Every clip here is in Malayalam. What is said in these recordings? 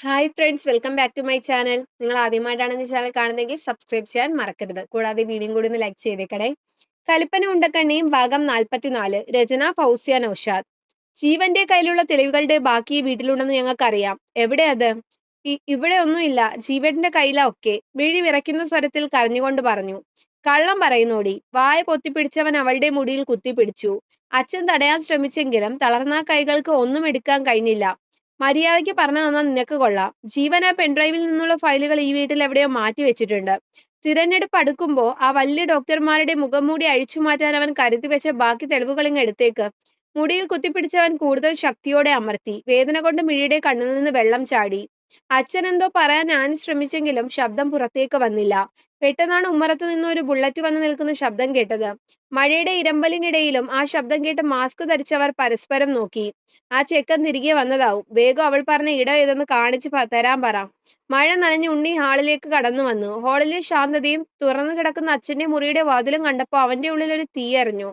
Hi friends, welcome back to my channel. നിങ്ങൾ ആദ്യമായിട്ടാണ് ഈ ചാനൽ കാണുന്നതെങ്കിൽ സബ്സ്ക്രൈബ് ചെയ്യാൻ മറക്കരുത്. കൂടാതെ വീഡിയോ കൂടി ഒന്ന് ലൈക്ക് ചെയ്തേക്കണേ. കലിപ്പന ഉണ്ടക്കണ്ണിയും ഭാഗം 44. രചന ഫൗസിയ നൗഷാദ്. ജീവന്റെ കയ്യിലുള്ള തെളിവുകളുടെ ബാക്കി ഈ വീട്ടിലുണ്ടെന്ന് ഞങ്ങൾക്കറിയാം. എവിടെ അത്? ഇവിടെ ഒന്നുമില്ല. ജീവന്റെ കയ്യിലാ ഒക്കെ. മിഴി വിറയ്ക്കുന്ന സ്വരത്തിൽ കരഞ്ഞുകൊണ്ട് പറഞ്ഞു. കള്ളം പറയുന്നോടി. വായ പൊത്തിപ്പിടിച്ചവൻ അവളുടെ മുടിയിൽ കുത്തിപ്പിടിച്ചു. അച്ഛൻ തടയാൻ ശ്രമിച്ചെങ്കിലും തളർന്ന കൈകൾക്ക് ഒന്നും എടുക്കാൻ കഴിഞ്ഞില്ല. മര്യാദയ്ക്ക് പറഞ്ഞു തന്നാൽ നിനക്ക് കൊള്ളാം. ജീവൻ ആ പെൻഡ്രൈവിൽ നിന്നുള്ള ഫയലുകൾ ഈ വീട്ടിൽ എവിടെയോ മാറ്റി വെച്ചിട്ടുണ്ട്. തിരഞ്ഞെടുപ്പ് അടുക്കുമ്പോൾ ആ വലിയ ഡോക്ടർമാരുടെ മുഖംമൂടി അഴിച്ചു മാറ്റാൻ അവൻ കരുതി വെച്ച ബാക്കി തെളിവുകളിങ്ങ് എടുത്തേക്ക്. മുടിയിൽ കുത്തിപ്പിടിച്ചവൻ കൂടുതൽ ശക്തിയോടെ അമർത്തി. വേദന കൊണ്ട് മിഴിയുടെ കണ്ണിൽ നിന്ന് വെള്ളം ചാടി. അച്ഛൻ എന്തോ പറയാൻ ഞാൻ ശ്രമിച്ചെങ്കിലും ശബ്ദം പുറത്തേക്ക് വന്നില്ല. പെട്ടെന്നാണ് ഉമ്മറത്തു നിന്ന് ഒരു ബുള്ളറ്റ് വന്ന് നിൽക്കുന്ന ശബ്ദം കേട്ടത്. മഴയുടെ ഇരമ്പലിനിടയിലും ആ ശബ്ദം കേട്ട് മാസ്ക് ധരിച്ചവർ പരസ്പരം നോക്കി. ആ ചെക്കൻ തിരികെ വന്നതാവും. വേഗം അവൾ പറഞ്ഞ ഇടം ഏതെന്ന് കാണിച്ചു തരാൻ പറ. മഴ നനഞ്ഞ് ഉണ്ണി ഹാളിലേക്ക് കടന്നു വന്നു. ഹാളിലെ ശാന്തതയും തുറന്നു കിടക്കുന്ന അച്ഛന്റെ മുറിയുടെ വാതിലും കണ്ടപ്പോൾ അവന്റെ ഉള്ളിൽ ഒരു തീയറിഞ്ഞു.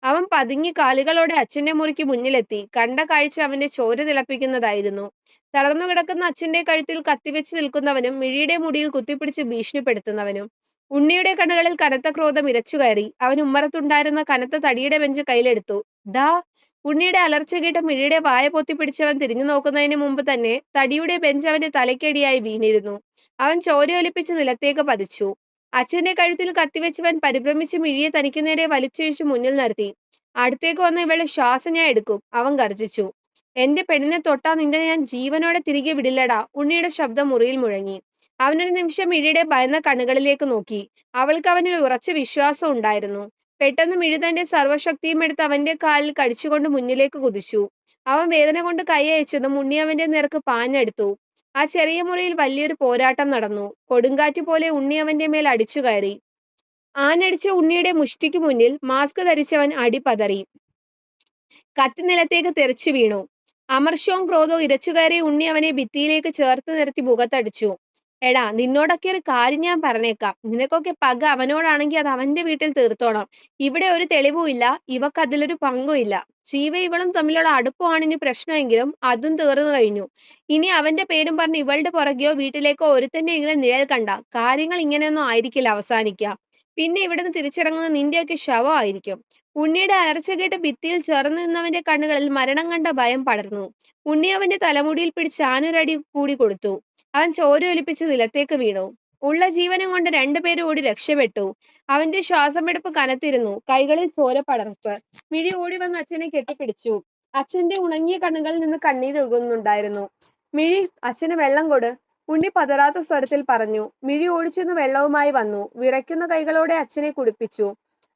അവൻ പതുങ്ങി കാലുകളോടെ അച്ഛന്റെ മുറിക്ക് മുന്നിലെത്തി. കണ്ട കാഴ്ച അവന്റെ ചോര തിളപ്പിക്കുന്നതായിരുന്നു. തളർന്നു കിടക്കുന്ന അച്ഛന്റെ കഴുത്തിൽ കത്തിവെച്ച് നിൽക്കുന്നവനും മിഴിയുടെ മുടിയിൽ കുത്തിപ്പിടിച്ച് ഭീഷണിപ്പെടുത്തുന്നവനും. ഉണ്ണിയുടെ കണ്ണുകളിൽ കനത്ത ക്രോധം ഇരച്ചു കയറി. അവൻ ഉമ്മറത്തുണ്ടായിരുന്ന കനത്ത തടിയുടെ ബെഞ്ച് കയ്യിലെടുത്തു. ദാ. ഉണ്ണിയുടെ അലർച്ച കേട്ട് മിഴിയുടെ വായ പൊത്തിപ്പിടിച്ചവൻ തിരിഞ്ഞു നോക്കുന്നതിന് മുമ്പ് തന്നെ തടിയുടെ ബെഞ്ച് അവന്റെ തലയ്ക്കടിയായി വീണിരുന്നു. അവൻ ചോരയൊലിപ്പിച്ച് നിലത്തേക്ക് പതിച്ചു. അച്ഛന്റെ കഴുത്തിൽ കത്തിവെച്ചവൻ പരിഭ്രമിച്ച് മിഴിയെ തനിക്ക് നേരെ വലിച്ചിഴിച്ച് മുന്നിൽ നിർത്തി. അടുത്തേക്ക് വന്ന ഇവളുടെ ശ്വാസം ഞാൻ എടുക്കും, അവൻ ഗർജിച്ചു. എന്റെ പെണ്ണിനെ തൊട്ടാ നിന്റെ ഞാൻ ജീവനോടെ തിരികെ വിടില്ലടാ. ഉണ്ണിയുടെ ശബ്ദം മുറിയിൽ മുഴങ്ങി. അവനൊരു നിമിഷം മിഴിയുടെ ഭയന്ന കണ്ണുകളിലേക്ക് നോക്കി. അവൾക്ക് അവനിൽ ഉറച്ച വിശ്വാസം ഉണ്ടായിരുന്നു. പെട്ടെന്ന് മിഴി തന്റെ സർവ്വശക്തിയും എടുത്ത് അവന്റെ കാലിൽ കടിച്ചുകൊണ്ട് മുന്നിലേക്ക് കുതിച്ചു. അവൻ വേദന കൊണ്ട് കൈ അയച്ചതും ഉണ്ണി അവന്റെ നേർക്ക് പാഞ്ഞെടുത്തു. ആ ചെറിയ മുറിയിൽ വലിയൊരു പോരാട്ടം നടന്നു. കൊടുങ്കാറ്റ് പോലെ ഉണ്ണി അവന്റെ മേൽ അടിച്ചു കയറി. ആഞ്ഞടിച്ച ഉണ്ണിയുടെ മുഷ്ടിക്ക് മുന്നിൽ മാസ്ക് ധരിച്ചവൻ അടി പതറി. കത്തി നിലത്തേക്ക് തെറിച്ചു വീണു. അമർഷവും ക്രോധവും ഇരച്ചുകയറിയ ഉണ്ണി അവനെ ഭിത്തിയിലേക്ക് ചേർത്ത് നിർത്തി മുഖത്തടിച്ചു. എടാ, നിന്നോടൊക്കെ ഒരു കാര്യം ഞാൻ പറഞ്ഞേക്കാം. നിനക്കൊക്കെ പക അവനോടാണെങ്കിൽ അത് അവന്റെ വീട്ടിൽ തീർത്തോണം. ഇവിടെ ഒരു തെളിവും ഇല്ല. ഇവക്ക് അതിലൊരു പങ്കും ഇല്ല. ജീവ ഇവളും തമ്മിലുള്ള അടുപ്പമാണ് ഇനി പ്രശ്നമെങ്കിലും അതും തീർന്നു കഴിഞ്ഞു. ഇനി അവന്റെ പേരും പറഞ്ഞ് ഇവളുടെ പുറകെയോ വീട്ടിലേക്കോ ഒരുത്തന്റെ എങ്കിലും നിഴൽ കണ്ട കാര്യങ്ങൾ ഇങ്ങനെയൊന്നും ആയിരിക്കില്ല അവസാനിക്കുക. പിന്നെ ഇവിടുന്ന് തിരിച്ചിറങ്ങുന്ന നിന്റെയൊക്കെ ശവമായിരിക്കും. ഉണ്ണിയുടെ അലർച്ച കേട്ട് ഭിത്തിയിൽ ചേർന്ന് നിന്നവന്റെ കണ്ണുകളിൽ മരണം കണ്ട ഭയം പടർന്നു. ഉണ്ണി അവന്റെ തലമുടിയിൽ പിടിച്ച് ആനൊരടി കൂടി കൊടുത്തു. അവൻ ചോര ഒലിപ്പിച്ച് നിലത്തേക്ക് വീണു. ഉള്ള ജീവനും കൊണ്ട് രണ്ടുപേരും ഓടി രക്ഷപ്പെട്ടു. അവന്റെ ശ്വാസമെടുപ്പ് കനത്തിരുന്നു. കൈകളിൽ ചോര പടർപ്പ്. മിഴി ഓടി വന്ന് അച്ഛനെ കെട്ടിപ്പിടിച്ചു. അച്ഛന്റെ ഉണങ്ങിയ കണ്ണുകളിൽ നിന്ന് കണ്ണീരൊഴുകുന്നുണ്ടായിരുന്നു. മിഴി, അച്ഛന് വെള്ളം കൊട്. ഉണ്ണി പതറാത്ത സ്വരത്തിൽ പറഞ്ഞു. മിഴി ഓടിച്ചെന്ന് വെള്ളവുമായി വന്നു. വിറയ്ക്കുന്ന കൈകളോടെ അച്ഛനെ കുടിപ്പിച്ചു.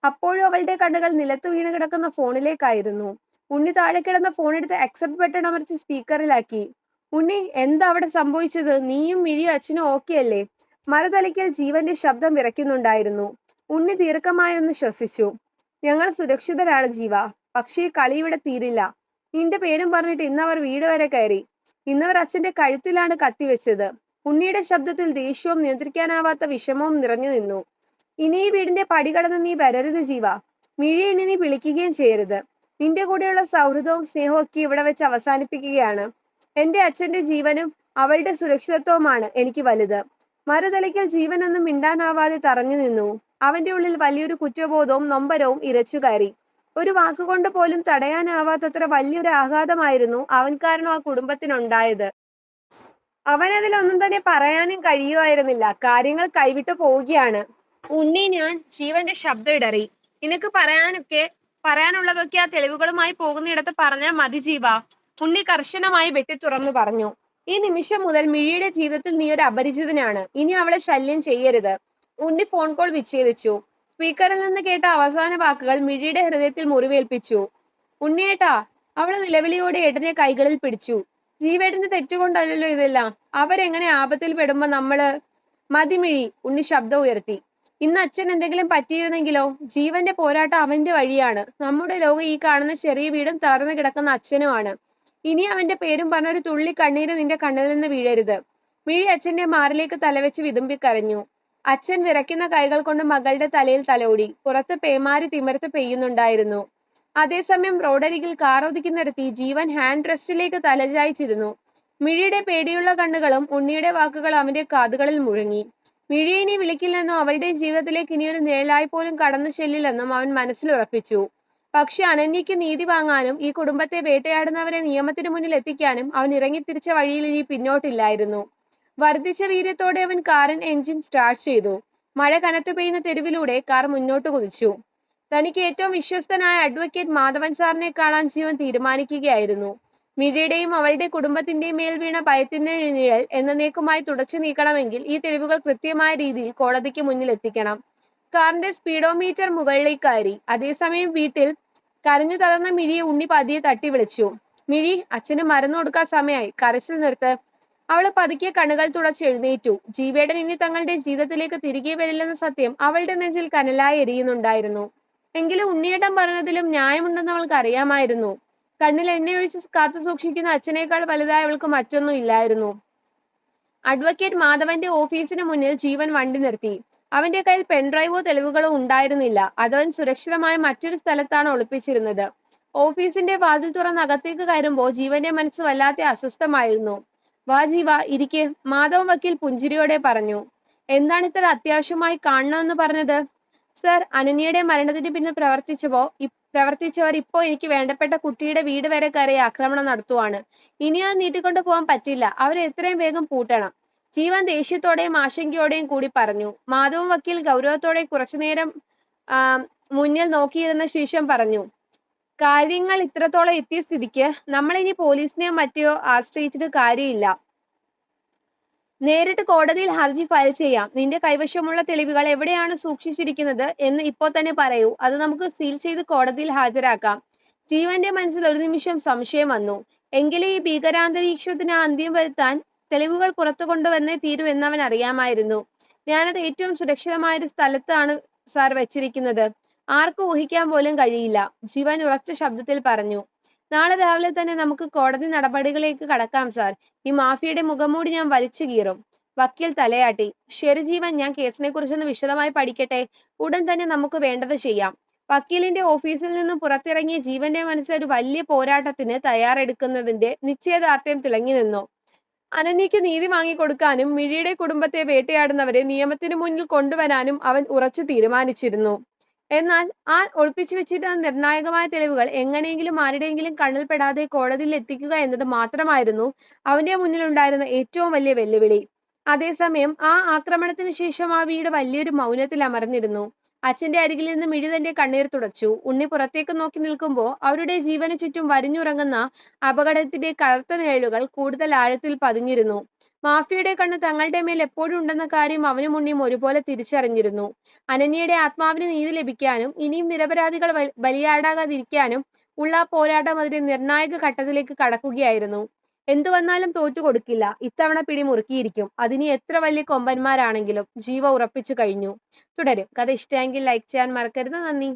അപ്പോഴും അവളുടെ കണ്ണുകൾ നിലത്ത് വീണ് കിടക്കുന്ന ഫോണിലേക്കായിരുന്നു. ഉണ്ണി താഴെ കിടന്ന ഫോൺ എടുത്ത് അക്സെപ്റ്റ് ബട്ടൺ അമർത്തി സ്പീക്കറിലാക്കി. ഉണ്ണി, എന്താ അവിടെ സംഭവിച്ചത്? നീയും മിഴിയും അച്ഛനും ഓക്കെ അല്ലേ? മറുതലയ്ക്കൽ ജീവന്റെ ശബ്ദം വിറയ്ക്കുന്നുണ്ടായിരുന്നു. ഉണ്ണി ദീർഘമായൊന്ന് ശ്വസിച്ചു. ഞങ്ങൾ സുരക്ഷിതരാണ് ജീവ. പക്ഷേ ഈ കളി ഇവിടെ തീരില്ല. നിന്റെ പേരും പറഞ്ഞിട്ട് ഇന്നവർ വീട് വരെ കയറി. ഇന്നവർ അച്ഛന്റെ കഴുത്തിലാണ് കത്തിവെച്ചത്. ഉണ്ണിയുടെ ശബ്ദത്തിൽ ദേഷ്യവും നിയന്ത്രിക്കാനാവാത്ത വിഷമവും നിറഞ്ഞു നിന്നു. ഇനി ഈ വീടിന്റെ പടി കടന്ന് നീ വരരുത് ജീവ. മിഴിയെ ഇനി നീ വിളിക്കുകയും ചെയ്യരുത്. നിന്റെ കൂടെയുള്ള സൗഹൃദവും സ്നേഹവും ഒക്കെ ഇവിടെ വെച്ച് അവസാനിപ്പിക്കുകയാണ്. എന്റെ അച്ഛന്റെ ജീവനും അവളുടെ സുരക്ഷിതത്വവുമാണ് എനിക്ക് വലുത്. മറുതലയ്ക്കൽ ജീവനൊന്നും മിണ്ടാനാവാതെ തറഞ്ഞു നിന്നു. അവന്റെ ഉള്ളിൽ വലിയൊരു കുറ്റബോധവും നൊമ്പരവും ഇരച്ചു കയറി. ഒരു വാക്കുകൊണ്ട് പോലും തടയാനാവാത്തത്ര വലിയൊരു ആഘാതമായിരുന്നു അവൻ കാരണം ആ കുടുംബത്തിനുണ്ടായത്. അവനതിലൊന്നും തന്നെ പറയാനും കഴിയുമായിരുന്നില്ല. കാര്യങ്ങൾ കൈവിട്ടു പോവുകയാണ്. ഉണ്ണി, ഞാൻ ജീവന്റെ ശബ്ദം ഇടറി. നിനക്ക് പറയാനുള്ളതൊക്കെ ആ തെളിവുകളുമായി പോകുന്നിടത്ത് പറഞ്ഞാൽ മതി ജീവ. ഉണ്ണി കർശനമായി വെട്ടി തുറന്നു പറഞ്ഞു. ഈ നിമിഷം മുതൽ മിഴിയുടെ ജീവിതത്തിൽ നീ ഒരു അപരിചിതനാണ്. ഇനി അവളെ ശല്യം ചെയ്യരുത്. ഉണ്ണി ഫോൺ കോൾ വിച്ഛേദിച്ചു. സ്പീക്കറിൽ നിന്ന് കേട്ട അവസാന വാക്കുകൾ മിഴിയുടെ ഹൃദയത്തിൽ മുറിവേൽപ്പിച്ചു. ഉണ്ണിയേട്ടാ. അവള് നിലവിളിയോടെ ഏട്ടനെ കൈകളിൽ പിടിച്ചു. ജീവേട്ടന്റെ തെറ്റുകൊണ്ടല്ലോ ഇതെല്ലാം. അവരെങ്ങനെ ആപത്തിൽ പെടുമ്പോ നമ്മള് മതിമിഴി. ഉണ്ണി ശബ്ദം ഉയർത്തി. ഇന്ന് അച്ഛൻ എന്തെങ്കിലും പറ്റിയിരുന്നെങ്കിലോ? ജീവന്റെ പോരാട്ടം അവന്റെ വഴിയാണ്. നമ്മുടെ ലോകം ഈ കാണുന്ന ചെറിയ വീടും തളർന്നു കിടക്കുന്ന അച്ഛനുമാണ്. ഇനി അവന്റെ പേരും പറഞ്ഞ ഒരു തുള്ളി കണ്ണീര് നിന്റെ കണ്ണിൽ നിന്ന് വീഴരുത്. മിഴി അച്ഛന്റെ മാറിലേക്ക് തലവെച്ച് വിതുമ്പിക്കരഞ്ഞു. അച്ഛൻ വിറയ്ക്കുന്ന കൈകൾ കൊണ്ട് മകളുടെ തലയിൽ തലോടി. പുറത്ത് പേമാരി തിമിർത്ത് പെയ്യുന്നുണ്ടായിരുന്നു. അതേസമയം റോഡരികിൽ കാർ ഒതുക്കുന്നിടത്തി ജീവൻ ഹാൻഡ് റെസ്റ്റിലേക്ക് തലചായ്ച്ചിരുന്നു. മിഴിയുടെ പേടിയുള്ള കണ്ണുകളും ഉണ്ണിയുടെ വാക്കുകൾ അവന്റെ കാതുകളിൽ മുഴങ്ങി. മിഴിയെ ഇനി വിളിക്കില്ലെന്നും അവളുടെ ജീവിതത്തിലേക്ക് ഇനിയൊരു നിഴലായി പോലും കടന്നു ചെല്ലില്ലെന്നും അവൻ മനസ്സിലുറപ്പിച്ചു. പക്ഷെ അനന്യയ്ക്ക് നീതി വാങ്ങാനും ഈ കുടുംബത്തെ വേട്ടയാടുന്നവരെ നിയമത്തിന് മുന്നിൽ എത്തിക്കാനും അവൻ ഇറങ്ങിത്തിരിച്ച വഴിയിൽ ഇനി പിന്നോട്ടില്ലായിരുന്നു. വർദ്ധിച്ച വീര്യത്തോടെ അവൻ കാറിൻ എഞ്ചിൻ സ്റ്റാർട്ട് ചെയ്തു. മഴ കനത്തു പെയ്യുന്ന തെരുവിലൂടെ കാർ മുന്നോട്ട് കുതിച്ചു. തനിക്ക് ഏറ്റവും വിശ്വസ്തനായ അഡ്വക്കേറ്റ് മാധവൻ സാറിനെ കാണാൻ ജീവൻ തീരുമാനിക്കുകയായിരുന്നു. മിഴിയുടെയും അവളുടെ കുടുംബത്തിന്റെയും മേൽ വീണ ഭയത്തിന്റെ നിഴൽ എന്നേക്കുമായി തുടച്ചു നീക്കണമെങ്കിൽ ഈ തെളിവുകൾ കൃത്യമായ രീതിയിൽ കോടതിക്ക് മുന്നിൽ എത്തിക്കണം. കാറിന്റെ സ്പീഡോമീറ്റർ മുകളിലേക്ക് കയറി. അതേസമയം വീട്ടിൽ കരഞ്ഞു തളർന്ന മിഴിയെ ഉണ്ണി പതിയെ തട്ടി വിളിച്ചു. മിഴി, അച്ഛന് മരുന്ന് കൊടുക്കാൻ സമയമായി, കരച്ചിൽ നിർത്ത്. അവള് പതുക്കെ കണ്ണുകൾ തുടച്ച് എഴുന്നേറ്റു. ജീവേടൻ ഇനി തങ്ങളുടെ ജീവിതത്തിലേക്ക് തിരികെ വരില്ലെന്ന സത്യം അവളുടെ നെഞ്ചിൽ കനലായി എരിയുന്നുണ്ടായിരുന്നു. എങ്കിലും ഉണ്ണിയേട്ടൻ പറഞ്ഞതിലും ന്യായമുണ്ടെന്ന് അവൾക്ക് അറിയാമായിരുന്നു. കണ്ണിൽ എണ്ണയൊഴിച്ച് കാത്തു സൂക്ഷിക്കുന്ന അച്ഛനേക്കാൾ വലുതായി അവൾക്ക് മറ്റൊന്നും ഇല്ലായിരുന്നു. അഡ്വക്കേറ്റ് മാധവന്റെ ഓഫീസിന് മുന്നിൽ ജീവൻ വണ്ടി നിർത്തി. അവന്റെ കയ്യിൽ പെൻഡ്രൈവോ തെളിവുകളോ ഉണ്ടായിരുന്നില്ല. അതവൻ സുരക്ഷിതമായ മറ്റൊരു സ്ഥലത്താണ് ഒളിപ്പിച്ചിരുന്നത്. ഓഫീസിന്റെ വാതിൽ തുറന്ന് അകത്തേക്ക് കയറുമ്പോൾ ജീവന്റെ മനസ്സ് വല്ലാതെ അസ്വസ്ഥമായിരുന്നു. വാ ജീവ, ഇരിക്കെ, മാധവൻ വക്കീൽ പുഞ്ചിരിയോടെ പറഞ്ഞു. എന്താണ് ഇത്ര അത്യാവശ്യമായി കാണണമെന്ന് പറഞ്ഞത്? സർ, അനന്യയുടെ മരണത്തിന് പിന്നിൽ പ്രവർത്തിച്ചവർ ഇപ്പോ എനിക്ക് വേണ്ടപ്പെട്ട കുട്ടിയുടെ വീട് വരെ കയറി ആക്രമണം നടത്തുവാണ്. ഇനി അത് നീട്ടിക്കൊണ്ടു പോകാൻ പറ്റില്ല. അവരെ എത്രയും വേഗം പൂട്ടണം. ജീവൻ ദേഷ്യത്തോടെയും ആശങ്കയോടെയും കൂടി പറഞ്ഞു. മാധവൻ വക്കീൽ ഗൗരവത്തോടെ കുറച്ചുനേരം മുന്നിൽ നോക്കിയിരുന്ന ശേഷം പറഞ്ഞു. കാര്യങ്ങൾ ഇത്രത്തോളം എത്തിയ സ്ഥിതിക്ക് നമ്മൾ ഇനി പോലീസിനെയോ മറ്റോ ആശ്രയിച്ചിട്ട് കാര്യമില്ല. നേരിട്ട് കോടതിയിൽ ഹർജി ഫയൽ ചെയ്യാം. നിന്റെ കൈവശമുള്ള തെളിവുകൾ എവിടെയാണ് സൂക്ഷിച്ചിരിക്കുന്നത് എന്ന് ഇപ്പോൾ തന്നെ പറയൂ. അത് നമുക്ക് സീൽ ചെയ്ത് കോടതിയിൽ ഹാജരാക്കാം. ജീവന്റെ മനസ്സിൽ ഒരു നിമിഷം സംശയം വന്നു. എങ്കിലും ഈ ഭീകരാന്തരീക്ഷത്തിന് അന്ത്യം വരുത്താൻ തെളിവുകൾ പുറത്തു കൊണ്ടുവന്നേ തീരൂ എന്നവൻ അറിയാമായിരുന്നു. ഞാനത് ഏറ്റവും സുരക്ഷിതമായ ഒരു സ്ഥലത്താണ് സാർ വെച്ചിരിക്കുന്നത്. ആർക്കും ഊഹിക്കാൻ പോലും കഴിയില്ല, ജീവൻ ഉറച്ച ശബ്ദത്തിൽ പറഞ്ഞു. നാളെ രാവിലെ തന്നെ നമുക്ക് കോടതി നടപടികളിലേക്ക് കടക്കാം സാർ. ഈ മാഫിയയുടെ മുഖംമൂടി ഞാൻ വലിച്ചു കീറും. വക്കീൽ തലയാട്ടി. ശരി ജീവൻ, ഞാൻ കേസിനെ കുറിച്ചൊന്ന് വിശദമായി പഠിക്കട്ടെ. ഉടൻ തന്നെ നമുക്ക് വേണ്ടത് ചെയ്യാം. വക്കീലിന്റെ ഓഫീസിൽ നിന്നും പുറത്തിറങ്ങിയ ജീവന്റെ മനസ്സിൽ ഒരു വലിയ പോരാട്ടത്തിന് തയ്യാറെടുക്കുന്നതിന്റെ നിശ്ചയദാർഢ്യം തിളങ്ങി നിന്നു. അനന്യയ്ക്ക് നീതി വാങ്ങിക്കൊടുക്കാനും മിഴിയുടെ കുടുംബത്തെ വേട്ടയാടുന്നവരെ നിയമത്തിന് മുന്നിൽ കൊണ്ടുവരാനും അവൻ ഉറച്ചു തീരുമാനിച്ചിരുന്നു. എന്നാൽ ആ ഒളിപ്പിച്ചു വെച്ചിരുന്ന നിർണായകമായ തെളിവുകൾ എങ്ങനെയെങ്കിലും ആരുടെയെങ്കിലും കണ്ണിൽപ്പെടാതെ കോടതിയിൽ എത്തിക്കുക എന്നത് മാത്രമായിരുന്നു അവന്റെ മുന്നിലുണ്ടായിരുന്ന ഏറ്റവും വലിയ വെല്ലുവിളി. അതേസമയം ആ ആക്രമണത്തിന് ശേഷം ആ വീട് വലിയൊരു മൗനത്തിൽ അമർന്നിരുന്നു. അച്ഛന്റെ അരികിൽ നിന്ന് മിഴി തന്റെ കണ്ണീർ തുടച്ചു. ഉണ്ണി പുറത്തേക്ക് നോക്കി നിൽക്കുമ്പോൾ അവരുടെ ജീവന് ചുറ്റും വരിഞ്ഞുറങ്ങുന്ന അപകടത്തിന്റെ കറുത്ത നിഴലുകൾ കൂടുതൽ ആഴത്തിൽ പതിഞ്ഞിരുന്നു. മാഫിയയുടെ കണ്ണ് തങ്ങളുടെ മേൽ എപ്പോഴും ഉണ്ടെന്ന കാര്യം അവനും ഉണ്ണിയും ഒരുപോലെ തിരിച്ചറിഞ്ഞിരുന്നു. അനന്യയുടെ ആത്മാവിന് നീതി ലഭിക്കാനും ഇനിയും നിരപരാധികൾ ബലിയാടാകാതിരിക്കാനും ഉള്ള പോരാട്ടം അതിന്റെ നിർണായക ഘട്ടത്തിലേക്ക് കടക്കുകയായിരുന്നു. എന്തു വന്നാലും തോറ്റു കൊടുക്കില്ല. ഇത്തവണ പിടി മുറുക്കിയിരിക്കും. അതിനി എത്ര വലിയ കൊമ്പന്മാരാണെങ്കിലും. ജീവ ഉറപ്പിച്ചു കഴിഞ്ഞു. തുടരും. കഥ ഇഷ്ടമെങ്കിൽ ലൈക്ക് ചെയ്യാൻ മറക്കരുത്. നന്ദി.